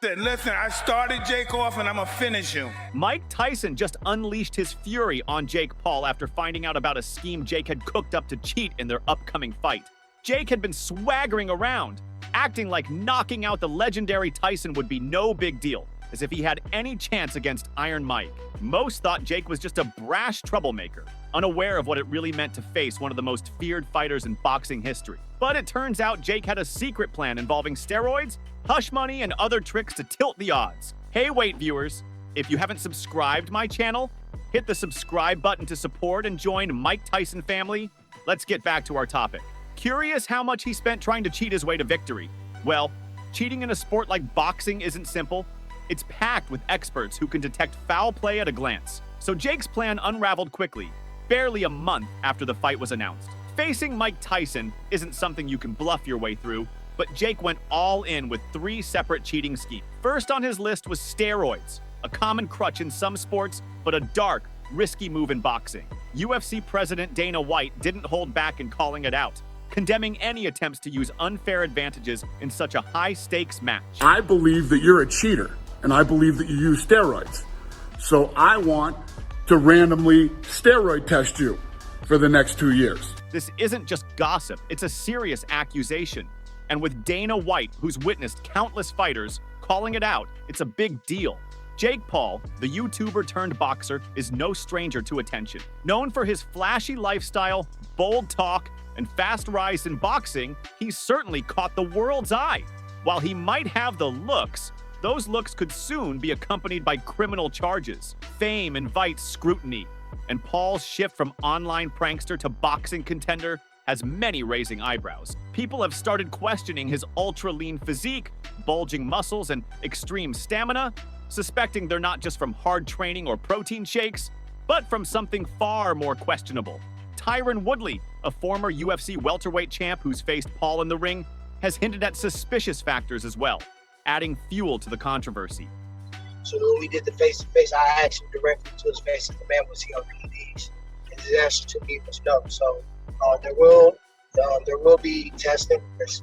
Listen, I started Jake off and I'm gonna finish him. Mike Tyson just unleashed his fury on Jake Paul after finding out about a scheme Jake had cooked up to cheat in their upcoming fight. Jake had been swaggering around, acting like knocking out the legendary Tyson would be no big deal, as if he had any chance against Iron Mike. Most thought Jake was just a brash troublemaker, unaware of what it really meant to face one of the most feared fighters in boxing history. But it turns out Jake had a secret plan involving steroids, hush money, and other tricks to tilt the odds. Hey, wait, viewers, if you haven't subscribed my channel, hit the subscribe button to support and join Mike Tyson family. Let's get back to our topic. Curious how much he spent trying to cheat his way to victory? Well, cheating in a sport like boxing isn't simple. It's packed with experts who can detect foul play at a glance. So Jake's plan unraveled quickly, barely a month after the fight was announced. Facing Mike Tyson isn't something you can bluff your way through, but Jake went all in with 3 separate cheating schemes. First on his list was steroids, a common crutch in some sports, but a dark, risky move in boxing. UFC President Dana White didn't hold back in calling it out, condemning any attempts to use unfair advantages in such a high-stakes match. I believe that you're a cheater, and I believe that you use steroids. So I want to randomly steroid test you for the next 2 years. This isn't just gossip, it's a serious accusation. And with Dana White, who's witnessed countless fighters, calling it out, it's a big deal. Jake Paul, the YouTuber turned boxer, is no stranger to attention. Known for his flashy lifestyle, bold talk, and fast rise in boxing, he's certainly caught the world's eye. While he might have the looks, those looks could soon be accompanied by criminal charges. Fame invites scrutiny, and Paul's shift from online prankster to boxing contender has many raising eyebrows. People have started questioning his ultra-lean physique, bulging muscles, and extreme stamina, suspecting they're not just from hard training or protein shakes, but from something far more questionable. Tyron Woodley, a former UFC welterweight champ who's faced Paul in the ring, has hinted at suspicious factors as well, adding fuel to the controversy. So when we did the face-to-face, I asked him directly to his face if the man was he on PEDs, and his answer to me was no. So there will be testing. There's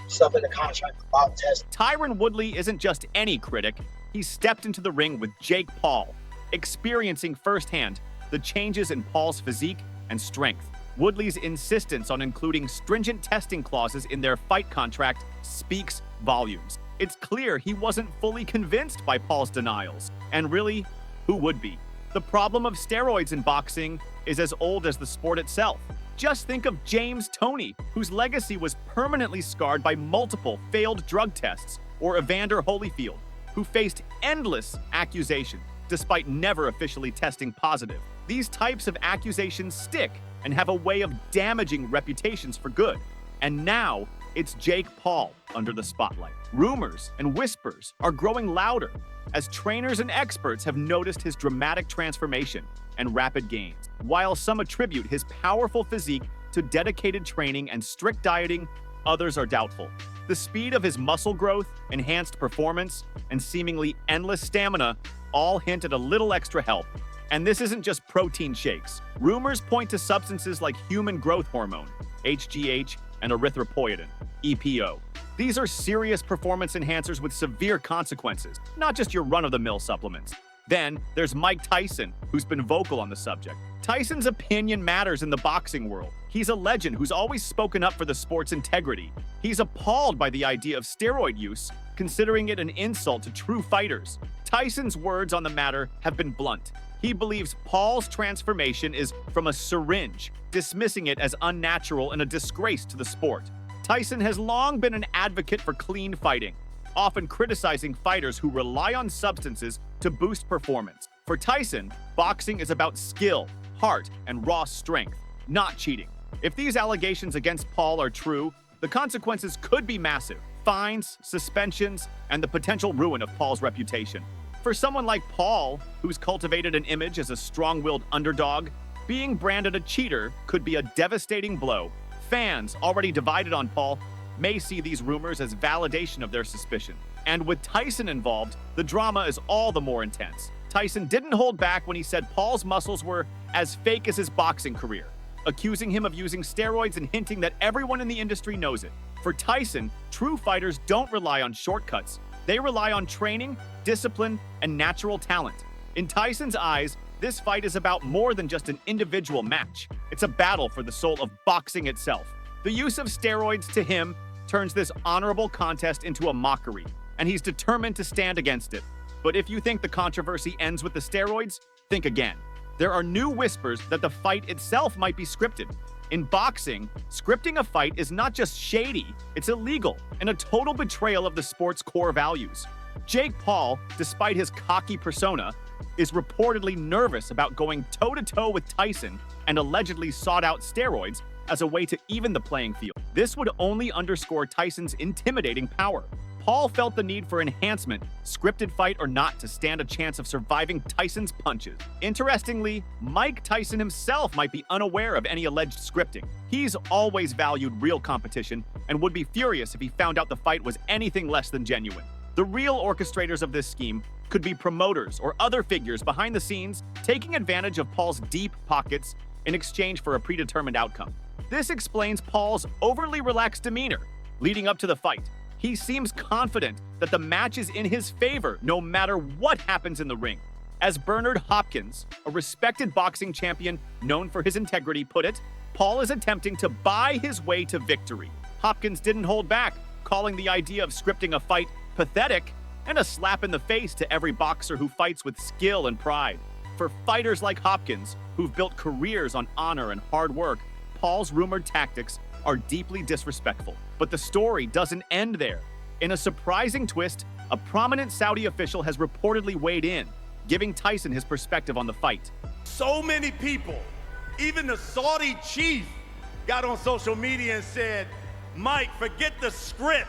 stuff in the contract about testing. Tyron Woodley isn't just any critic. He stepped into the ring with Jake Paul, experiencing firsthand the changes in Paul's physique and strength. Woodley's insistence on including stringent testing clauses in their fight contract speaks volumes. It's clear he wasn't fully convinced by Paul's denials. And really, who would be? The problem of steroids in boxing is as old as the sport itself. Just think of James Toney, whose legacy was permanently scarred by multiple failed drug tests, or Evander Holyfield, who faced endless accusations despite never officially testing positive. These types of accusations stick and have a way of damaging reputations for good. And now, it's Jake Paul under the spotlight. Rumors and whispers are growing louder as trainers and experts have noticed his dramatic transformation and rapid gains. While some attribute his powerful physique to dedicated training and strict dieting, others are doubtful. The speed of his muscle growth, enhanced performance, and seemingly endless stamina all hint at a little extra help. And this isn't just protein shakes. Rumors point to substances like human growth hormone, HGH, and erythropoietin, EPO. These are serious performance enhancers with severe consequences, not just your run-of-the-mill supplements. Then there's Mike Tyson, who's been vocal on the subject. Tyson's opinion matters in the boxing world. He's a legend who's always spoken up for the sport's integrity. He's appalled by the idea of steroid use, considering it an insult to true fighters. Tyson's words on the matter have been blunt. He believes Paul's transformation is from a syringe, dismissing it as unnatural and a disgrace to the sport. Tyson has long been an advocate for clean fighting, often criticizing fighters who rely on substances to boost performance. For Tyson, boxing is about skill, heart, and raw strength, not cheating. If these allegations against Paul are true, the consequences could be massive: fines, suspensions, and the potential ruin of Paul's reputation. For someone like Paul, who's cultivated an image as a strong-willed underdog, being branded a cheater could be a devastating blow. Fans, already divided on Paul, may see these rumors as validation of their suspicion. And with Tyson involved, the drama is all the more intense. Tyson didn't hold back when he said Paul's muscles were as fake as his boxing career, accusing him of using steroids and hinting that everyone in the industry knows it. For Tyson, true fighters don't rely on shortcuts. They rely on training, discipline, and natural talent. In Tyson's eyes, this fight is about more than just an individual match. It's a battle for the soul of boxing itself. The use of steroids to him turns this honorable contest into a mockery, and he's determined to stand against it. But if you think the controversy ends with the steroids, think again. There are new whispers that the fight itself might be scripted. In boxing, scripting a fight is not just shady, it's illegal and a total betrayal of the sport's core values. Jake Paul, despite his cocky persona, is reportedly nervous about going toe-to-toe with Tyson and allegedly sought out steroids as a way to even the playing field. This would only underscore Tyson's intimidating power. Paul felt the need for enhancement, scripted fight or not, to stand a chance of surviving Tyson's punches. Interestingly, Mike Tyson himself might be unaware of any alleged scripting. He's always valued real competition and would be furious if he found out the fight was anything less than genuine. The real orchestrators of this scheme could be promoters or other figures behind the scenes taking advantage of Paul's deep pockets in exchange for a predetermined outcome. This explains Paul's overly relaxed demeanor leading up to the fight. He seems confident that the match is in his favor no matter what happens in the ring. As Bernard Hopkins, a respected boxing champion known for his integrity, put it, Paul is attempting to buy his way to victory. Hopkins didn't hold back, calling the idea of scripting a fight pathetic and a slap in the face to every boxer who fights with skill and pride. For fighters like Hopkins, who've built careers on honor and hard work, Paul's rumored tactics are deeply disrespectful. But the story doesn't end there. In a surprising twist, a prominent Saudi official has reportedly weighed in, giving Tyson his perspective on the fight. So many people, even the Saudi chief, got on social media and said, Mike, forget the script.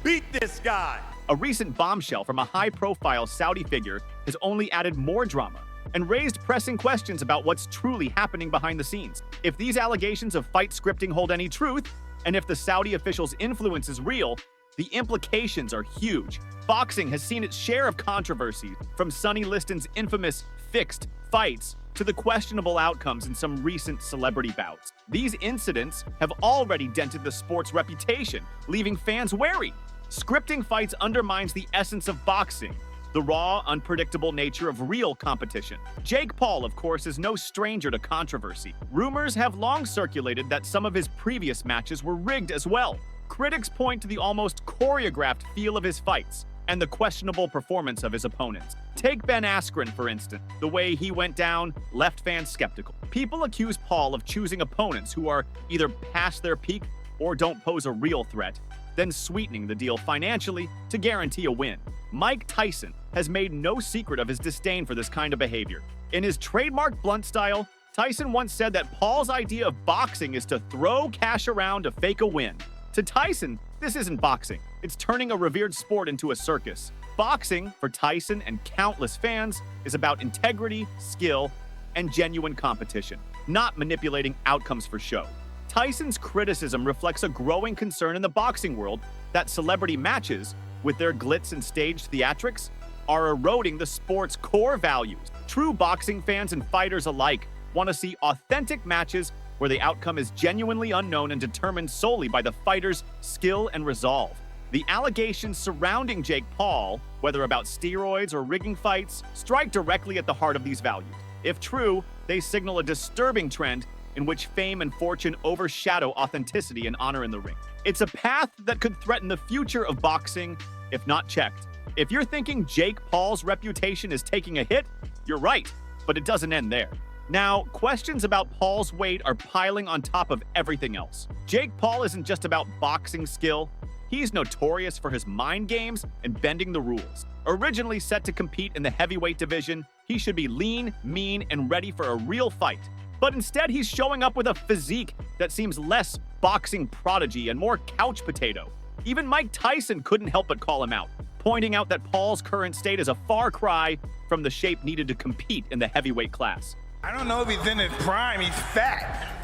Beat this guy. A recent bombshell from a high-profile Saudi figure has only added more drama and raised pressing questions about what's truly happening behind the scenes. If these allegations of fight scripting hold any truth, and if the Saudi official's influence is real, the implications are huge. Boxing has seen its share of controversy, from Sonny Liston's infamous fixed fights to the questionable outcomes in some recent celebrity bouts. These incidents have already dented the sport's reputation, leaving fans wary. Scripting fights undermines the essence of boxing, the raw, unpredictable nature of real competition. Jake Paul, of course, is no stranger to controversy. Rumors have long circulated that some of his previous matches were rigged as well. Critics point to the almost choreographed feel of his fights and the questionable performance of his opponents. Take Ben Askren, for instance. The way he went down left fans skeptical. People accuse Paul of choosing opponents who are either past their peak or don't pose a real threat, then sweetening the deal financially to guarantee a win. Mike Tyson has made no secret of his disdain for this kind of behavior. In his trademark blunt style, Tyson once said that Paul's idea of boxing is to throw cash around to fake a win. To Tyson, this isn't boxing. It's turning a revered sport into a circus. Boxing, for Tyson and countless fans, is about integrity, skill, and genuine competition, not manipulating outcomes for show. Tyson's criticism reflects a growing concern in the boxing world that celebrity matches, with their glitz and staged theatrics, are eroding the sport's core values. True boxing fans and fighters alike want to see authentic matches where the outcome is genuinely unknown and determined solely by the fighter's skill and resolve. The allegations surrounding Jake Paul, whether about steroids or rigging fights, strike directly at the heart of these values. If true, they signal a disturbing trend in which fame and fortune overshadow authenticity and honor in the ring. It's a path that could threaten the future of boxing if not checked. If you're thinking Jake Paul's reputation is taking a hit, you're right, but it doesn't end there. Now, questions about Paul's weight are piling on top of everything else. Jake Paul isn't just about boxing skill. He's notorious for his mind games and bending the rules. Originally set to compete in the heavyweight division, he should be lean, mean, and ready for a real fight. But instead, he's showing up with a physique that seems less boxing prodigy and more couch potato. Even Mike Tyson couldn't help but call him out, pointing out that Paul's current state is a far cry from the shape needed to compete in the heavyweight class. I don't know if he's in his prime. He's fat.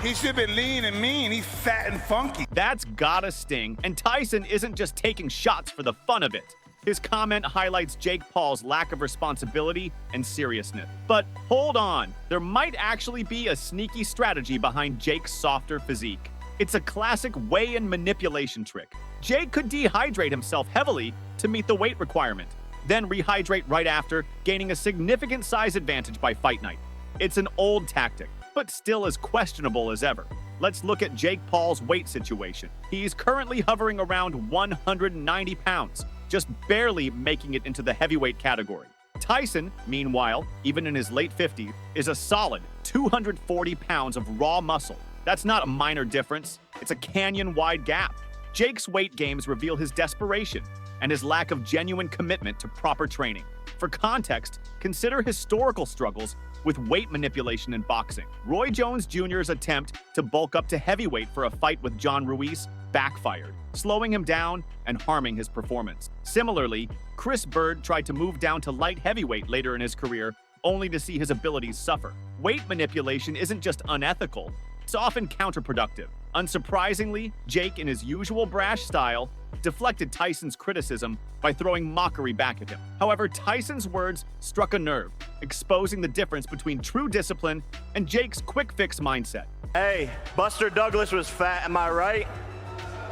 He should be lean and mean. He's fat and funky. That's gotta sting, and Tyson isn't just taking shots for the fun of it. His comment highlights Jake Paul's lack of responsibility and seriousness. But hold on, there might actually be a sneaky strategy behind Jake's softer physique. It's a classic weigh-in manipulation trick. Jake could dehydrate himself heavily to meet the weight requirement, then rehydrate right after, gaining a significant size advantage by fight night. It's an old tactic, but still as questionable as ever. Let's look at Jake Paul's weight situation. He's currently hovering around 190 pounds, just barely making it into the heavyweight category. Tyson, meanwhile, even in his late 50s, is a solid 240 pounds of raw muscle. That's not a minor difference, it's a canyon-wide gap. Jake's weight gains reveal his desperation and his lack of genuine commitment to proper training. For context, consider historical struggles with weight manipulation in boxing. Roy Jones Jr.'s attempt to bulk up to heavyweight for a fight with John Ruiz backfired, slowing him down and harming his performance. Similarly, Chris Bird tried to move down to light heavyweight later in his career, only to see his abilities suffer. Weight manipulation isn't just unethical, it's often counterproductive. Unsurprisingly, Jake, in his usual brash style, deflected Tyson's criticism by throwing mockery back at him. However, Tyson's words struck a nerve, exposing the difference between true discipline and Jake's quick-fix mindset. Hey, Buster Douglas was fat, am I right?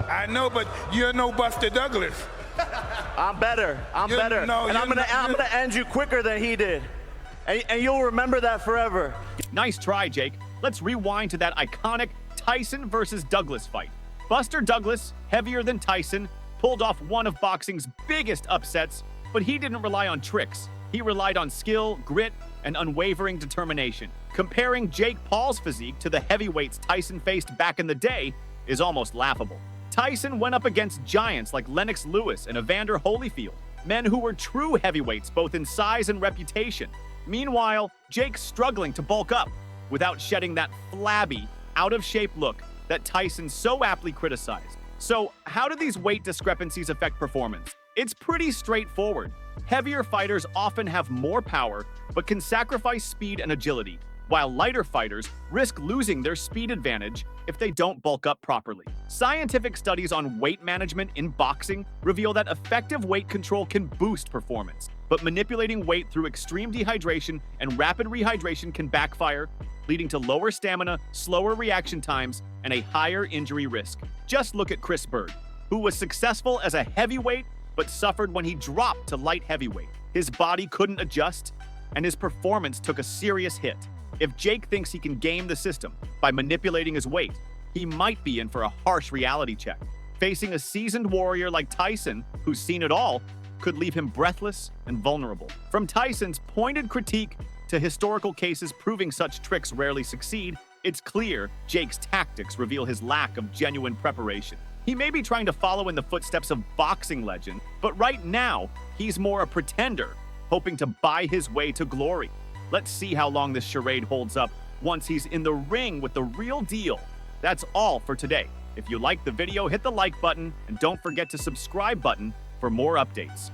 I know, but you're no Buster Douglas. I'm better. I'm You're- better. no, and I'm you're gonna not- I'm gonna end you quicker than he did. And you'll remember that forever. Nice try, Jake. Let's rewind to that iconic Tyson versus Douglas fight. Buster Douglas, heavier than Tyson, pulled off one of boxing's biggest upsets, but he didn't rely on tricks. He relied on skill, grit, and unwavering determination. Comparing Jake Paul's physique to the heavyweights Tyson faced back in the day is almost laughable. Tyson went up against giants like Lennox Lewis and Evander Holyfield, men who were true heavyweights both in size and reputation. Meanwhile, Jake's struggling to bulk up without shedding that flabby, out-of-shape look that Tyson so aptly criticized. So, how do these weight discrepancies affect performance? It's pretty straightforward. Heavier fighters often have more power, but can sacrifice speed and agility, while lighter fighters risk losing their speed advantage if they don't bulk up properly. Scientific studies on weight management in boxing reveal that effective weight control can boost performance, but manipulating weight through extreme dehydration and rapid rehydration can backfire, leading to lower stamina, slower reaction times, and a higher injury risk. Just look at Chris Bird, who was successful as a heavyweight but suffered when he dropped to light heavyweight. His body couldn't adjust, and his performance took a serious hit. If Jake thinks he can game the system by manipulating his weight, he might be in for a harsh reality check. Facing a seasoned warrior like Tyson, who's seen it all, could leave him breathless and vulnerable. From Tyson's pointed critique to historical cases proving such tricks rarely succeed, it's clear Jake's tactics reveal his lack of genuine preparation. He may be trying to follow in the footsteps of boxing legend, but right now, he's more a pretender, hoping to buy his way to glory. Let's see how long this charade holds up once he's in the ring with the real deal. That's all for today. If you liked the video, hit the like button and don't forget to subscribe button for more updates.